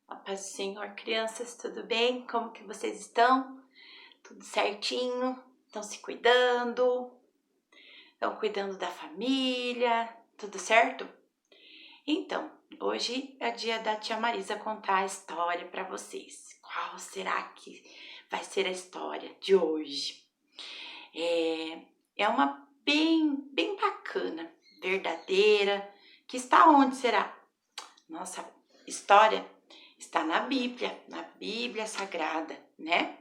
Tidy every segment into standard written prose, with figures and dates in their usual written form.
A paz do Senhor, crianças, tudo bem? Como que vocês estão? Tudo certinho? Estão se cuidando? Estão cuidando da família? Tudo certo? Então, hoje é dia da tia Marisa contar a história para vocês. Qual será que vai ser a história de hoje? É uma bem bacana, verdadeira, que está onde será? Nossa história está na Bíblia Sagrada, né?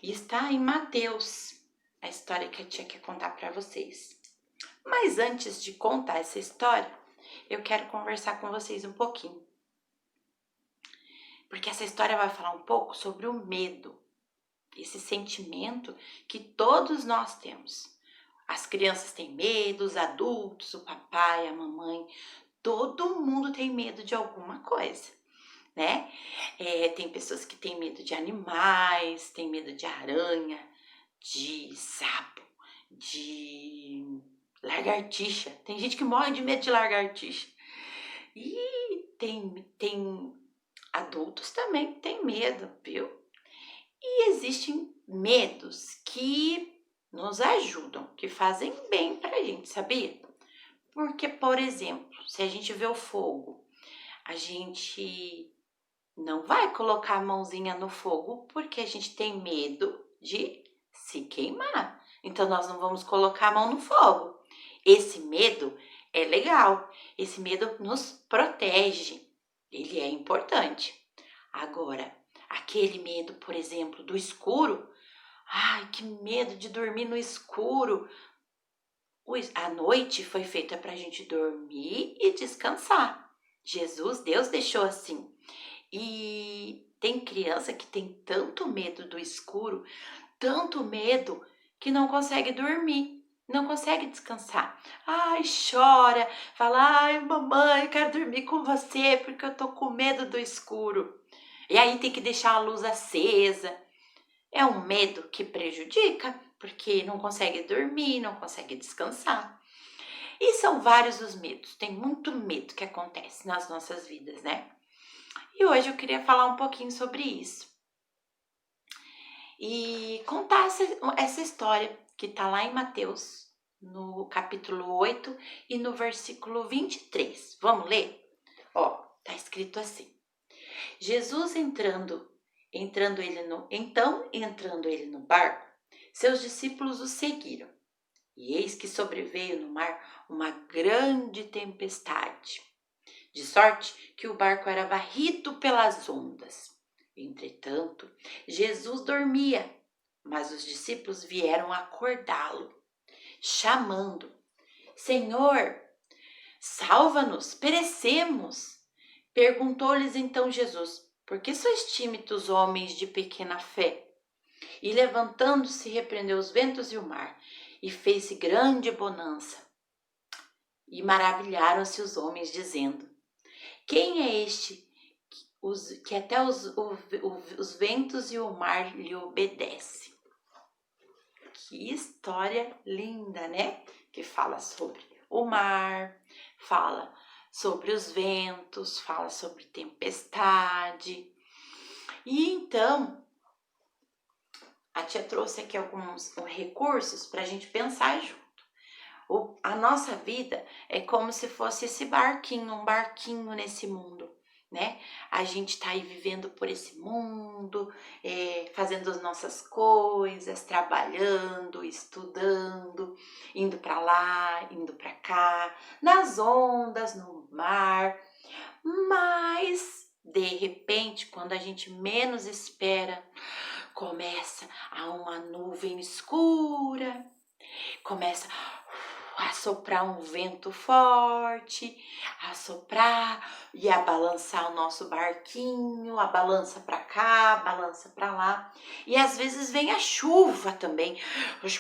E está em Mateus, a história que a tia quer contar para vocês. Mas antes de contar essa história, eu quero conversar com vocês um pouquinho. Porque essa história vai falar um pouco sobre o medo, esse sentimento que todos nós temos. As crianças têm medo, os adultos, o papai, a mamãe, todo mundo tem medo de alguma coisa, né? Tem pessoas que têm medo de animais, tem medo de aranha, de sapo, de lagartixa. Tem gente que morre de medo de lagartixa. E tem adultos também que têm medo, viu? E existem medos que nos ajudam, que fazem bem pra gente, sabia? Porque, por exemplo, se a gente vê o fogo, a gente não vai colocar a mãozinha no fogo porque a gente tem medo de se queimar. Então, nós não vamos colocar a mão no fogo. Esse medo é legal. Esse medo nos protege. Ele é importante. Agora, aquele medo, por exemplo, do escuro. Ai, que medo de dormir no escuro. A noite foi feita para a gente dormir e descansar. Deus deixou assim. E tem criança que tem tanto medo do escuro, tanto medo, que não consegue dormir, não consegue descansar. Ai, chora, fala, ai, mamãe, quero dormir com você porque eu tô com medo do escuro. E aí tem que deixar a luz acesa. É um medo que prejudica, porque não consegue dormir, não consegue descansar. E são vários os medos, tem muito medo que acontece nas nossas vidas, né? E hoje eu queria falar um pouquinho sobre isso. E contar essa história que está lá em Mateus, no capítulo 8 e no versículo 23. Vamos ler? Ó, tá escrito assim. Jesus entrando ele no barco, seus discípulos o seguiram. E eis que sobreveio no mar uma grande tempestade, de sorte que o barco era varrido pelas ondas. Entretanto, Jesus dormia, mas os discípulos vieram acordá-lo, chamando: Senhor, salva-nos, perecemos. Perguntou-lhes então Jesus: Por que sois tímidos, homens de pequena fé? E levantando-se, repreendeu os ventos e o mar, e fez-se grande bonança. E maravilharam-se os homens, dizendo: Quem é este que até os ventos e o mar lhe obedecem? Que história linda, né? Que fala sobre o mar, fala sobre os ventos, fala sobre tempestade. E então, a tia trouxe aqui alguns recursos para a gente pensar junto. A nossa vida é como se fosse esse barquinho, um barquinho nesse mundo, né? A gente tá aí vivendo por esse mundo, fazendo as nossas coisas, trabalhando, estudando, indo para lá, indo para cá, nas ondas, no mar. Mas, de repente, quando a gente menos espera, começa a uma nuvem escura, começa a soprar um vento forte, a soprar e a balançar o nosso barquinho, a balança para cá, balança para lá. E às vezes vem a chuva também,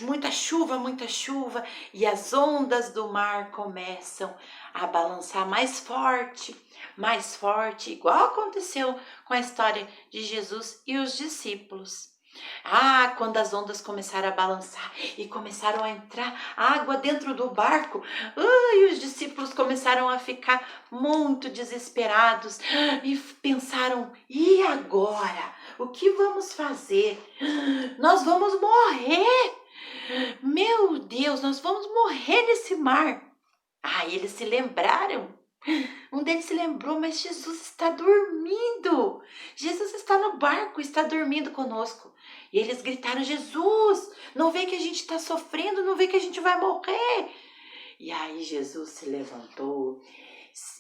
muita chuva, e as ondas do mar começam a balançar mais forte, igual aconteceu com a história de Jesus e os discípulos. Quando as ondas começaram a balançar e começaram a entrar água dentro do barco, e os discípulos começaram a ficar muito desesperados e pensaram: e agora? O que vamos fazer? Nós vamos morrer! Meu Deus, nós vamos morrer nesse mar! Eles se lembraram. Um deles se lembrou, mas Jesus está dormindo. Jesus está no barco, está dormindo conosco. E eles gritaram: Jesus, não vê que a gente está sofrendo, não vê que a gente vai morrer. E aí Jesus se levantou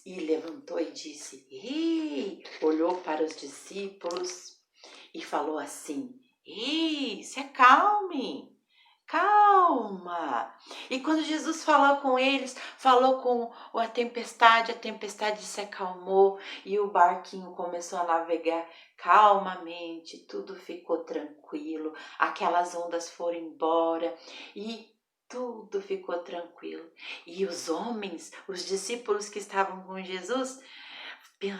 e disse: Ei, olhou para os discípulos e falou assim: Ei, se acalmem. Calma! E quando Jesus falou com eles, falou com a tempestade se acalmou e o barquinho começou a navegar calmamente, tudo ficou tranquilo, aquelas ondas foram embora e tudo ficou tranquilo. E os homens, os discípulos que estavam com Jesus,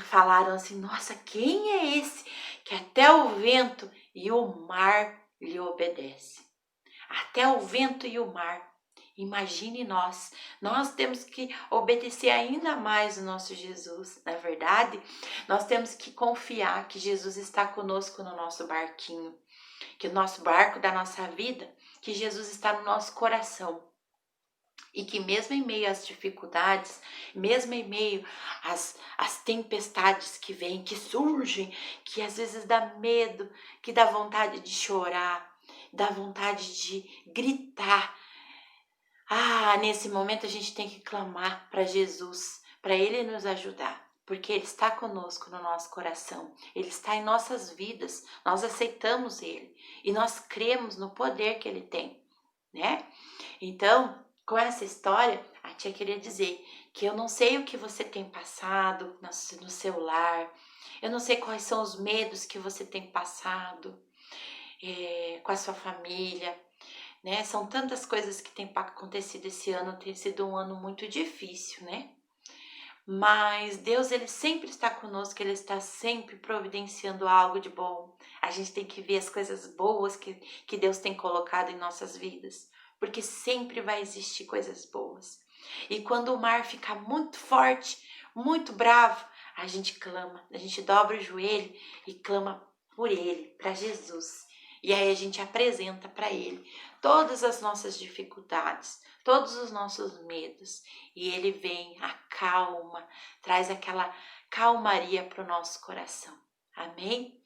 falaram assim: Nossa, quem é esse que até o vento e o mar lhe obedecem? Até o vento e o mar. Imagine nós temos que obedecer ainda mais o nosso Jesus, na verdade. Nós temos que confiar que Jesus está conosco no nosso barquinho, que o nosso barco da nossa vida, que Jesus está no nosso coração. E que mesmo em meio às dificuldades, mesmo em meio às tempestades que vêm, que surgem, que às vezes dá medo, que dá vontade de chorar, dá vontade de gritar. Nesse momento a gente tem que clamar para Jesus, para Ele nos ajudar, porque Ele está conosco no nosso coração, Ele está em nossas vidas, nós aceitamos Ele e nós cremos no poder que Ele tem, né? Então, com essa história, a tia queria dizer que eu não sei o que você tem passado no seu lar, eu não sei quais são os medos que você tem passado com a sua família, né? São tantas coisas que têm acontecido esse ano, tem sido um ano muito difícil, né? Mas Deus, Ele sempre está conosco, Ele está sempre providenciando algo de bom. A gente tem que ver as coisas boas que Deus tem colocado em nossas vidas, porque sempre vai existir coisas boas. E quando o mar fica muito forte, muito bravo, a gente clama, a gente dobra o joelho e clama por Ele, para Jesus. E aí a gente apresenta para Ele todas as nossas dificuldades, todos os nossos medos. E Ele vem, acalma, traz aquela calmaria para o nosso coração. Amém?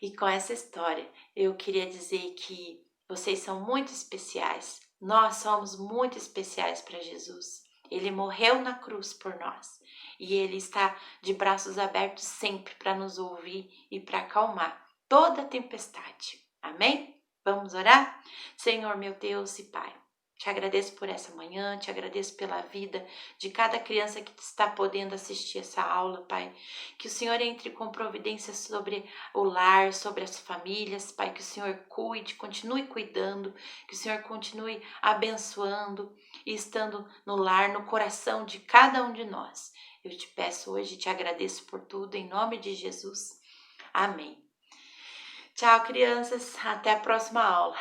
E com essa história, eu queria dizer que vocês são muito especiais. Nós somos muito especiais para Jesus. Ele morreu na cruz por nós. E Ele está de braços abertos sempre para nos ouvir e para acalmar toda tempestade. Amém? Vamos orar? Senhor, meu Deus e Pai, te agradeço por essa manhã, te agradeço pela vida de cada criança que está podendo assistir essa aula, Pai. Que o Senhor entre com providência sobre o lar, sobre as famílias, Pai. Que o Senhor cuide, continue cuidando, que o Senhor continue abençoando e estando no lar, no coração de cada um de nós. Eu te peço hoje, te agradeço por tudo, em nome de Jesus. Amém. Tchau, crianças. Até a próxima aula.